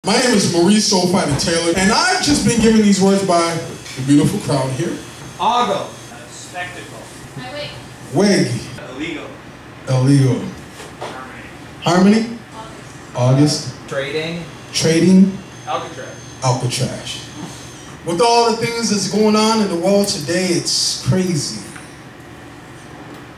My name is Maurice Soulfighter Taylor, and I've just been given these words by the beautiful crowd here. Argo. Spectacle. Weg. Illegal. Illegal. Harmony. August. Trading. Trading. Alcatraz. Alcatraz. With all the things that's going on in the world today, it's crazy.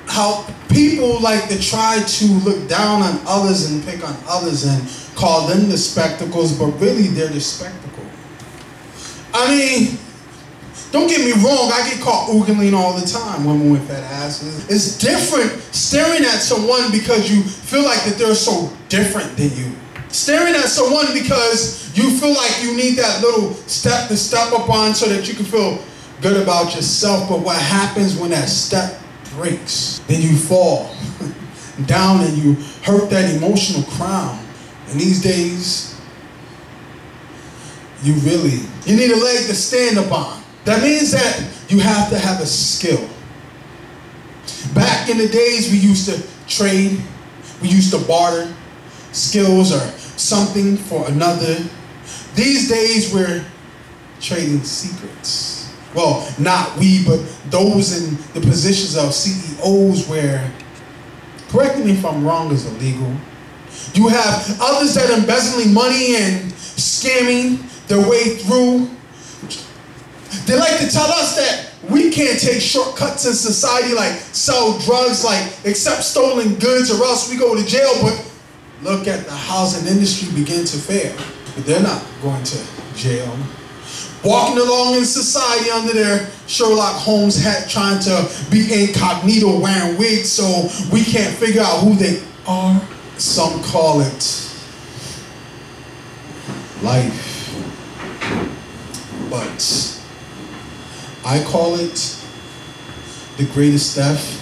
How people like to try to look down on others and pick on others and call them the spectacles, but really they're the spectacle. I mean, don't get me wrong, I get caught oogling all the time, women with fat asses. It's different staring at someone because you feel like that they're so different than you. Staring at someone because you feel like you need that little step to step up on so that you can feel good about yourself. But what happens when that step breaks? Then you fall down and you hurt that emotional crown. And these days, you need a leg to stand upon. That means that you have to have a skill. Back in the days, we used to trade, we used to barter skills or something for another. These days, we're trading secrets. Well, not we, but those in the positions of CEOs where, correct me if I'm wrong, is illegal. You have others that are embezzling money and scamming their way through. They like to tell us that we can't take shortcuts in society, like sell drugs, like accept stolen goods, or else we go to jail. But look at the housing industry begin to fail. But they're not going to jail. Walking along in society under their Sherlock Holmes hat, trying to be incognito, wearing wigs so we can't figure out who they are. Some call it life, but I call it the greatest theft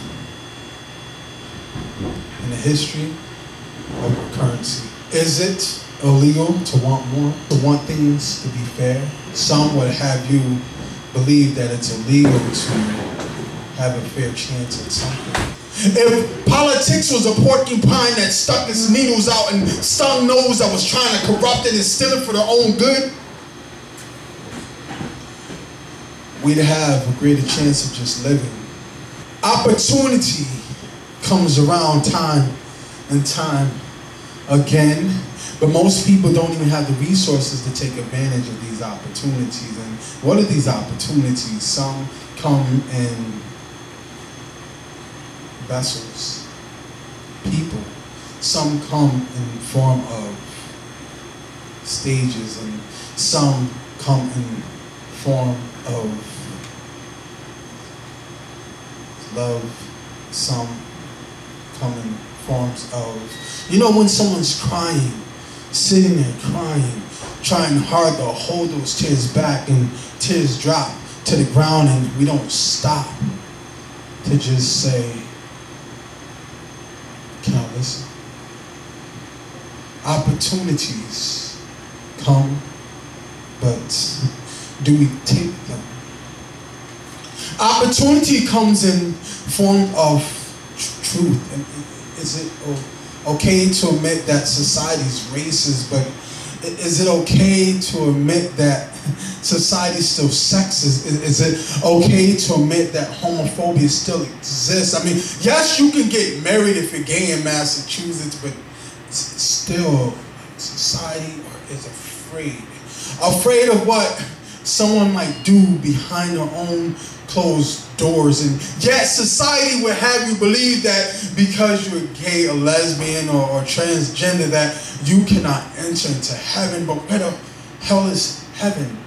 in the history of currency. Is it illegal to want more, to want things to be fair? Some would have you believe that it's illegal to have a fair chance at something. If politics was a porcupine that stuck its needles out and stung those that was trying to corrupt it and steal it for their own good, we'd have a greater chance of just living. Opportunity comes around time and time again, but most people don't even have the resources to take advantage of these opportunities. And what are these opportunities? Some come in vessels, people. Some come in form of stages, and some come in form of love. Some come in forms of, you know, when someone's crying, sitting there crying, trying hard to hold those tears back, and tears drop to the ground, and we don't stop to just say, can I listen? Opportunities come, but do we take them? Opportunity comes in form of truth. And is it okay to admit that society's racist, but is it okay to admit that society still sexist? Is it okay to admit that homophobia still exists? I mean, yes, you can get married if you're gay in Massachusetts, but still society is afraid. Afraid of what someone might do behind their own closed doors. And yet society would have you believe that because you're gay or lesbian or transgender that you cannot enter into heaven. But where the hell is heaven?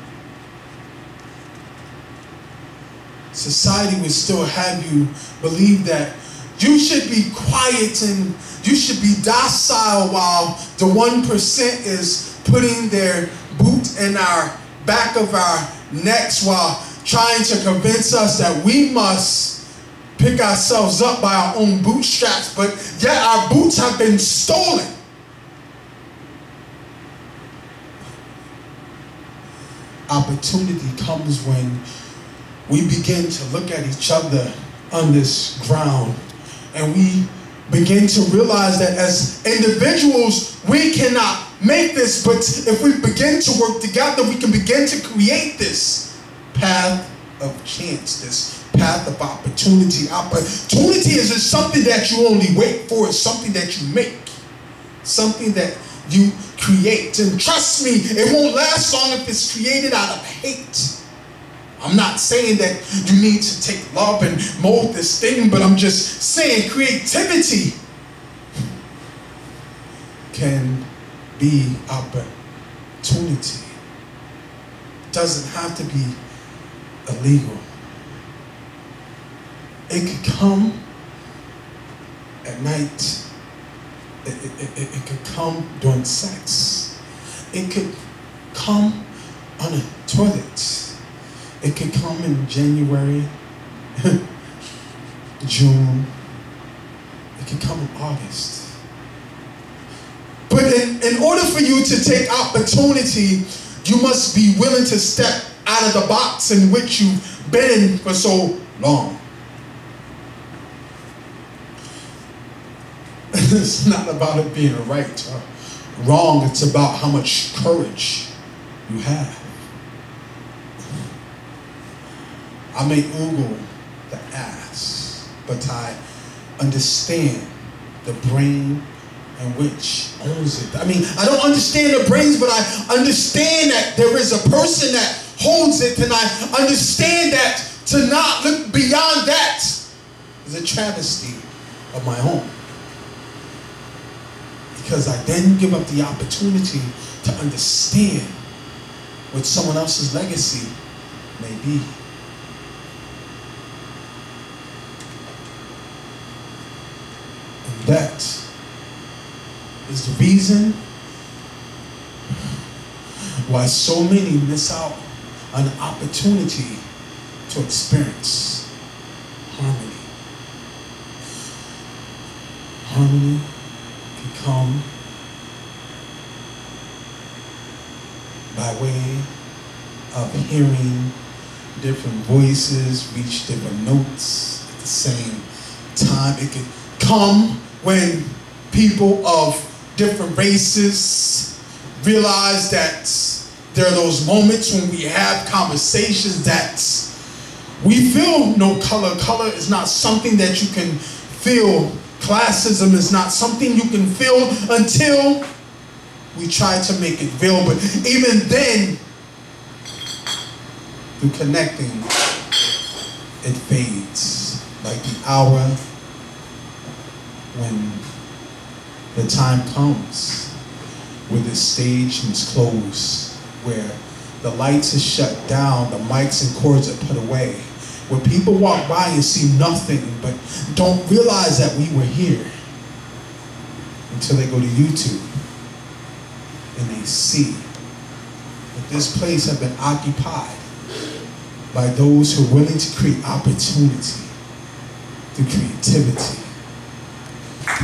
Society would still have you believe that you should be quiet and you should be docile while the 1% is putting their boot in our back of our necks while trying to convince us that we must pick ourselves up by our own bootstraps, but yet our boots have been stolen. Opportunity comes when we begin to look at each other on this ground and we begin to realize that as individuals, we cannot make this, but if we begin to work together, we can begin to create this path of chance, this path of opportunity. Opportunity isn't something that you only wait for, it's something that you make, something that you create. And trust me, it won't last long if it's created out of hate. I'm not saying that you need to take love and mold this thing, but I'm just saying creativity can be opportunity. It doesn't have to be illegal. It could come at night. It could come during sex. It could come on a toilet. It could come in January, June. It could come in August. But in order for you to take opportunity, you must be willing to step out of the box in which you've been in for so long. It's not about it being right or wrong. It's about how much courage you have. I may oogle the ass, but I understand the brain in which owns it. I mean, I don't understand the brains, but I understand that there is a person that holds it, and I understand that to not look beyond that is a travesty of my own. Because I then give up the opportunity to understand what someone else's legacy may be. And that is the reason why so many miss out on the opportunity to experience harmony. Harmony can come by way of hearing different voices reach different notes at the same time. It can come when people of different races realize that there are those moments when we have conversations that we feel no color. Color is not something that you can feel. Classism is not something you can feel until we try to make it real. But even then, through connecting, it fades. Like the hour when the time comes where the stage is closed, where the lights are shut down, the mics and cords are put away, where people walk by and see nothing but don't realize that we were here until they go to YouTube and they see that this place has been occupied by those who are willing to create opportunity through creativity.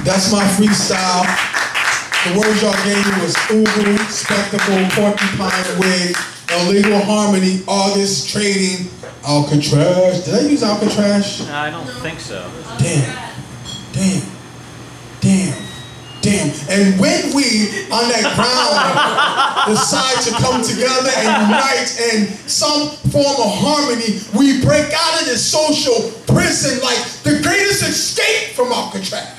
That's my freestyle. The words y'all gave me was oogle, spectacle, porcupine wig, illegal harmony, August, trading, Alcatraz. Did I use Alcatraz? No, I don't think so. Damn. And when we, on that ground, decide to come together and unite in some form of harmony, we break out of this social prison like the greatest escape from Alcatraz.